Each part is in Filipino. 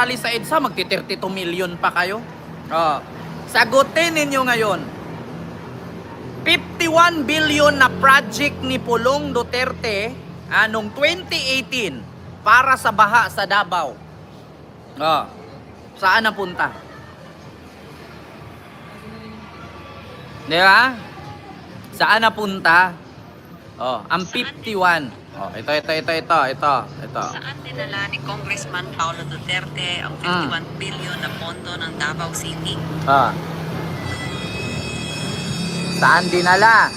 magrarally sa EDSA, magti-32 million pa kayo. Oh. Sagutin ninyo ngayon. 51 billion na project ni Pulong Duterte noong 2018 para sa baha sa Davao. Oh. Saan napunta? Di ba? Saan napunta? Oh, ang 51. Oh, ito. Saan dinala ni Congressman Paulo Duterte ang 51 billion na pondo ng Davao City? Ah. Saan dinala?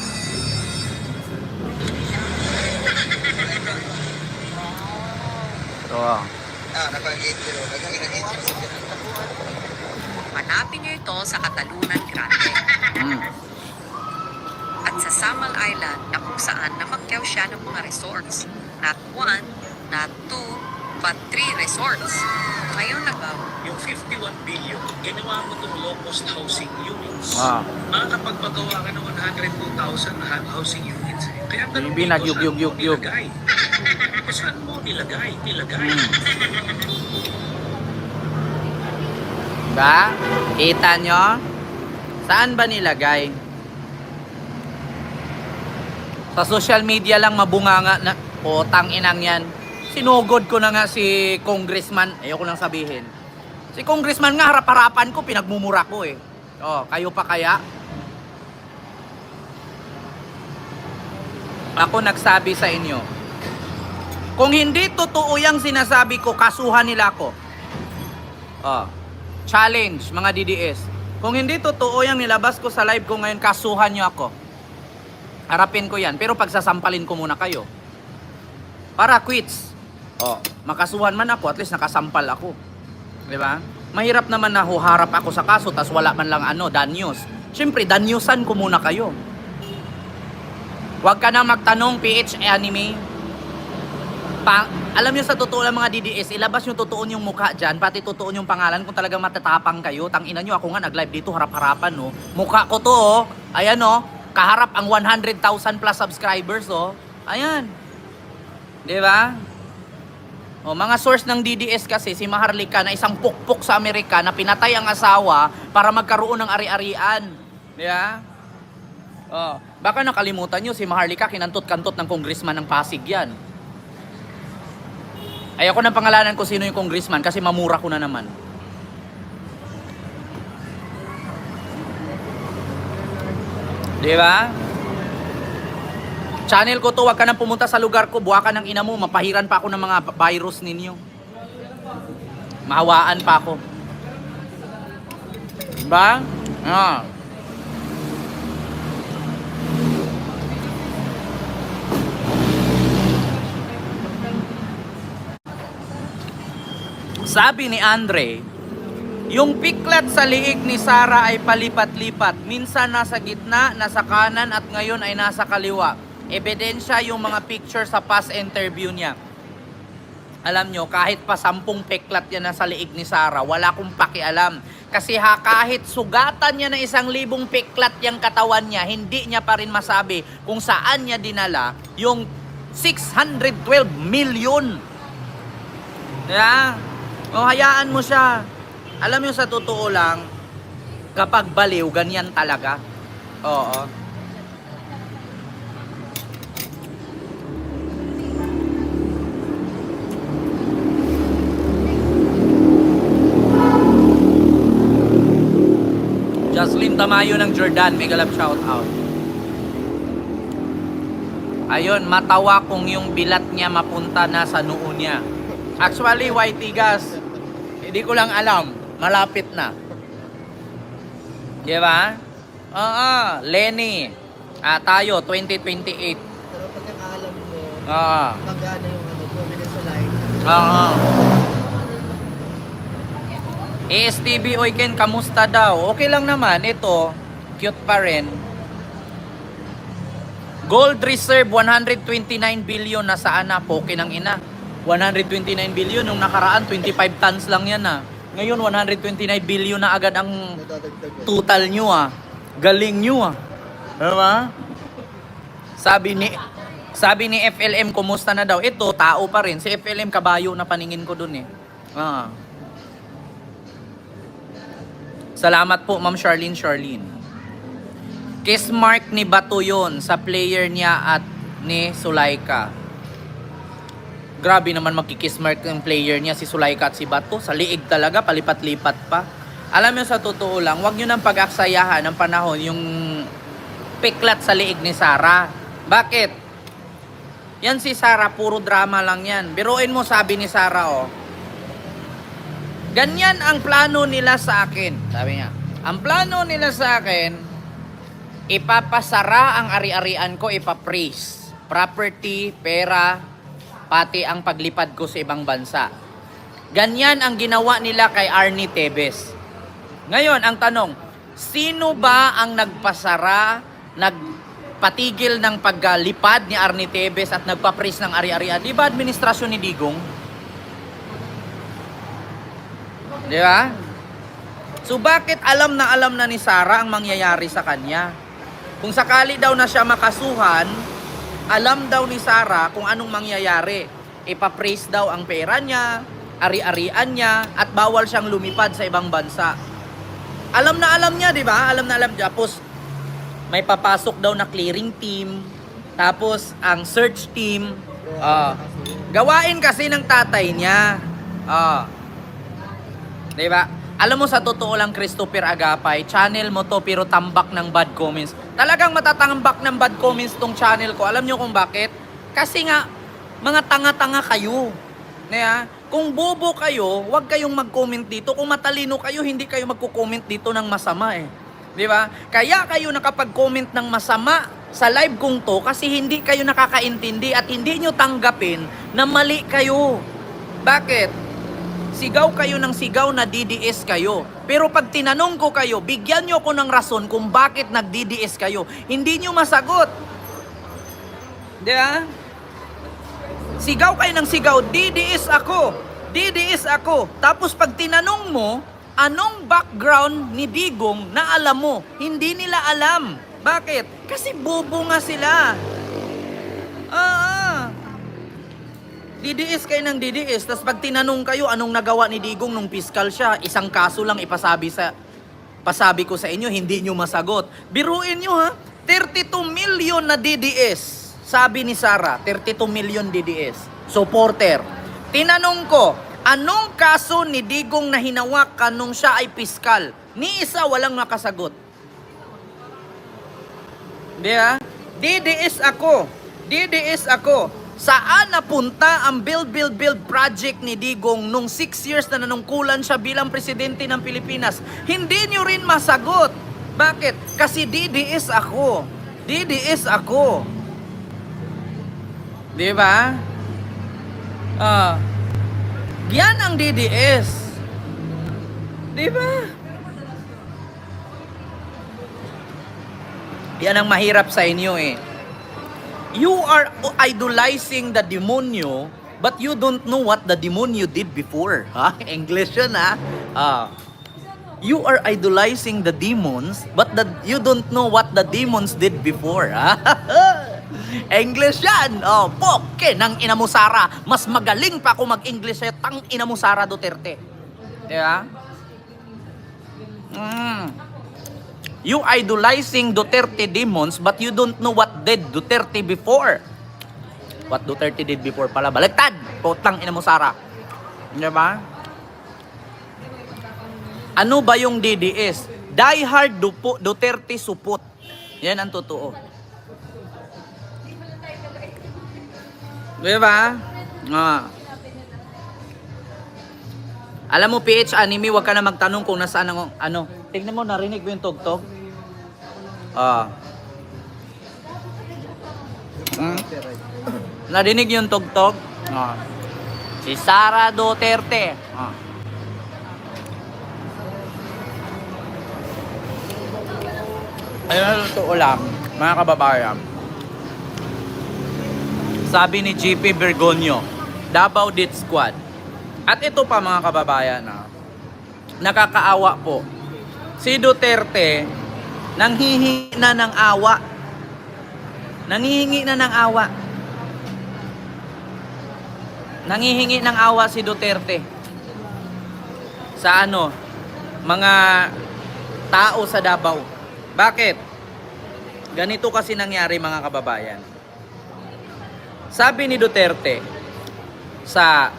Ito. Hanapin niyo ito sa Katalunan Grande. At sa Samal Island na kung saan namakyaw siya ng mga resorts. Not 1, not 2, but 3 resorts. Ngayon nagaw, Yung 51 billion, ginawa mo itong low-cost housing units. Ah. Makakapagpagawa ka ng 102,000 na housing units. Kaya tanong Bibi, dito, nagyug-yug-yug. nilagay? Saan mo nilagay? Ba? Kita nyo? Saan ba nilagay? Sa social media lang mabunganga na, tang-inang yan. Sinugod ko na nga si congressman, ayoko nang sabihin. Si congressman nga, harap-harapan ko, pinagmumura ko eh. Oh, kayo pa kaya? Ako nagsabi sa inyo, kung hindi totoo yung sinasabi ko, kasuhan nila ako. Oh, challenge mga DDS. Kung hindi totoo yung nilabas ko sa live ko ngayon, kasuhan nyo ako. Harapin ko yan. Pero pagsasampalin ko muna kayo. Para quits. Oh, makasuhan man ako, at least nakasampal ako. Di ba? Mahirap naman na huharap ako sa kaso, tas wala man lang danyos. Siyempre, danyusan ko muna kayo. Huwag ka na magtanong PH Anime. Alam nyo sa totoo lang mga DDS, ilabas nyo totoo yung mukha dyan, pati totoo yung pangalan kung talagang matatapang kayo. Tangina nyo, ako nga nag-live dito, harap-harapan, no? Mukha ko to, oh. Ayan, oh. Kaharap ang 100,000 plus subscribers, oh. Ayan. Di ba? O, mga source ng DDS kasi, si Maharlika na isang pukpok sa Amerika na pinatay ang asawa para magkaroon ng ari-arian. Di ba? O, baka nakalimutan nyo, si Maharlika kinantot-kantot ng congressman ng Pasig yan. Ayoko ng pangalanan ko sino yung congressman kasi mamura ko na naman. Di ba? Channel ko to, wag ka nang pumunta sa lugar ko, buha ka ng ina mo, mapahiran pa ako ng mga virus ninyo. Mahawaan pa ako. Diba? Ah. Sabi ni Andre, yung piklat sa liig ni Sara ay palipat-lipat. Minsan nasa gitna, nasa kanan at ngayon ay nasa kaliwa. Ebidensya yung mga picture sa past interview niya. Alam nyo, kahit pa 10 piklat yan nasa liig ni Sara, wala akong pakialam. Kasi kahit sugatan niya na 1,000 piklat yung katawan niya, hindi niya pa rin masabi kung saan niya dinala yung 612 million. Yeah? O, hayaan mo siya. Alam mo sa totoo lang, kapag baliw, ganyan talaga. Oo. Jocelyn Tamayo ng Jordan, mega love shout out. Ayun, matawa kung yung bilat niya mapunta na sa noo niya. Actually, White Tigas, hindi ko lang alam. Malapit na. Di ba? Oo, Lenny. Tayo, 2028. Pero pagkakaalam mo, Oo. magana yung prominence sa line. Oo. ASTB Oiken, kamusta daw? Okay lang naman. Ito, cute pa rin. Gold reserve, 129 billion. Nasaan na? Poke ng ina. 129 billion. Nung nakaraan, 25 tons lang yan ah. Ngayon, 129 billion na agad ang Nadadagdag yan. total nyo ah. Galing nyo ah. Diba? Sabi ni FLM, kumusta na daw? Ito, tao pa rin. Si FLM, kabayo na paningin ko dun eh. Ah. Salamat po, Ma'am Charlene. Kiss mark ni Bato yun sa player niya at ni Sulaika. Grabe naman magkikiss mark ng player niya, si Sulaika at si Bato. Sa liig talaga, palipat-lipat pa. Alam nyo, sa totoo lang, wag nyo nang pag-aksayahan ng panahon yung piklat sa liig ni Sara. Bakit? Yan si Sara, puro drama lang yan. Biruin mo, sabi ni Sara, oh. Ganyan ang plano nila sa akin. Sabi niya, ang plano nila sa akin, ipapasara ang ari-arian ko, ipapraise. Property, pera, pati ang paglipad ko sa ibang bansa. Ganyan ang ginawa nila kay Arnie Tevez. Ngayon, ang tanong, sino ba ang nagpasara, nagpatigil ng paglipad ni Arnie Tevez at nagpapraise ng ari-arian? Di ba administrasyon ni Digong? Di ba? So bakit alam na ni Sara ang mangyayari sa kanya? Kung sakali daw na siya makasuhan, alam daw ni Sara kung anong mangyayari. Ipapraise daw ang pera niya, ari-arian niya, at bawal siyang lumipad sa ibang bansa. Alam na alam niya, di ba? Alam na alam niya. Tapos may papasok daw na clearing team, tapos ang search team. Gawain kasi ng tatay niya. Di ba? Alam mo, sa totoo lang, Christopher Agapay, channel mo to pero tambak ng bad comments. Talagang matatambak ng bad comments tong channel ko. Alam nyo kung bakit? Kasi nga, mga tanga-tanga kayo. Diba? Kung bobo kayo, huwag kayong mag-comment dito. Kung matalino kayo, hindi kayo magko-comment dito ng masama eh. Di ba? Kaya kayo nakapag-comment ng masama sa live kong to kasi hindi kayo nakakaintindi at hindi nyo tanggapin na mali kayo. Bakit? Sigaw kayo ng sigaw na DDS kayo. Pero pag tinanong ko kayo, bigyan nyo ko ng rason kung bakit nag-DDS kayo. Hindi nyo masagot. Di ba? Sigaw kayo ng sigaw, DDS ako. DDS ako. Tapos pag tinanong mo, anong background ni Digong na alam mo? Hindi nila alam. Bakit? Kasi bobo nga sila. DDS kayo ng DDS, tapos pag tinanong kayo anong nagawa ni Digong nung fiscal siya, isang kaso lang pasabi ko sa inyo, hindi nyo masagot. Biruin nyo ha, 32 million na DDS. Sabi ni Sara, 32 million DDS. Supporter. Tinanong ko, anong kaso ni Digong na hinawakan nung siya ay fiscal? Ni isa walang nakasagot. Di ba? DDS ako. DDS ako. Saan napunta ang build project ni Digong nung 6 years na nanungkulan siya bilang presidente ng Pilipinas? Hindi nyo rin masagot. Bakit? Kasi DDS ako. DDS ako. Di ba? Yan ang DDS. Di ba? Yan ang mahirap sa inyo eh. You are idolizing the demonyo, but you don't know what the demonyo did before. English yun you are idolizing the demons, but you don't know what the demons did before. English yan. Poke ng ina mo Sara. Mas magaling pa ako mag-English eh, tang ina mo Sara Duterte. Diba? You idolizing Duterte demons, but you don't know what did Duterte before. What Duterte did before pala. Baliktad! Putang ina mo, Sara. Diba? Ano ba yung DDS? Die hard Duterte supot. Yan ang totoo. Diba? Alam mo, PH Anime, wag ka na magtanong kung nasaan ang ano. Tignan mo, narinig mo yung tugtog? Narinig yung tugtog? Si Sara Duterte. Ayun, totoo lang, mga kababayan. Sabi ni GP Bergonio, Davao Death Squad. At ito pa mga kababayan, nakakaawa po. Si Duterte, nanghihingi na ng awa. Nanghihingi na ng awa. Nanghihingi ng awa si Duterte. Sa ano? Mga tao sa Davao. Bakit? Ganito kasi nangyari mga kababayan. Sabi ni Duterte sa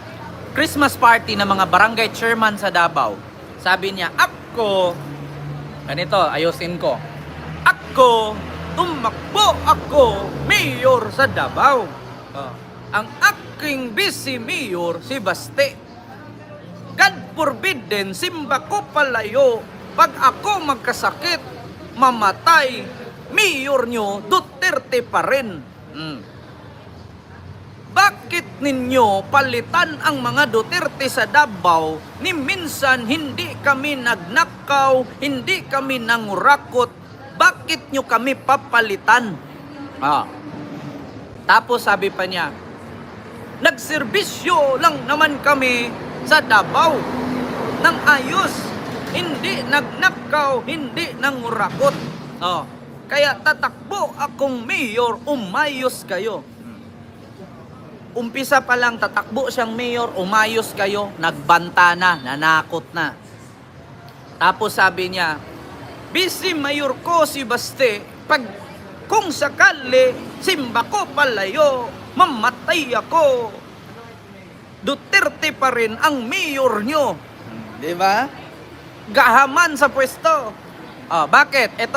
Christmas party ng mga barangay chairman sa Davao, sabi niya, ganito, ayusin ko. Tumakbo ako, mayor sa Davao. Ang aking vice mayor, si Baste. God forbidden, simba ko palayo. Pag ako magkasakit, mamatay, mayor nyo, Duterte pa rin. Bakit ninyo palitan ang mga Duterte sa Davao ni minsan hindi kami nagnakaw, hindi kami nangurakot, bakit nyo kami papalitan? Tapos sabi pa niya, nagserbisyo lang naman kami sa Davao ng ayos, hindi nagnakaw, hindi nangurakot. Kaya tatakbo akong mayor, umayos kayo. Umpisa pa lang, tatakbo siyang mayor, umayos kayo, nagbanta na, nanakot na. Tapos sabi niya, Vice Mayor ko si Baste, kung sakali, simba ko palayo, mamatay ako, Duterte pa rin ang mayor nyo. Diba? Gahaman sa pwesto. Bakit? Ito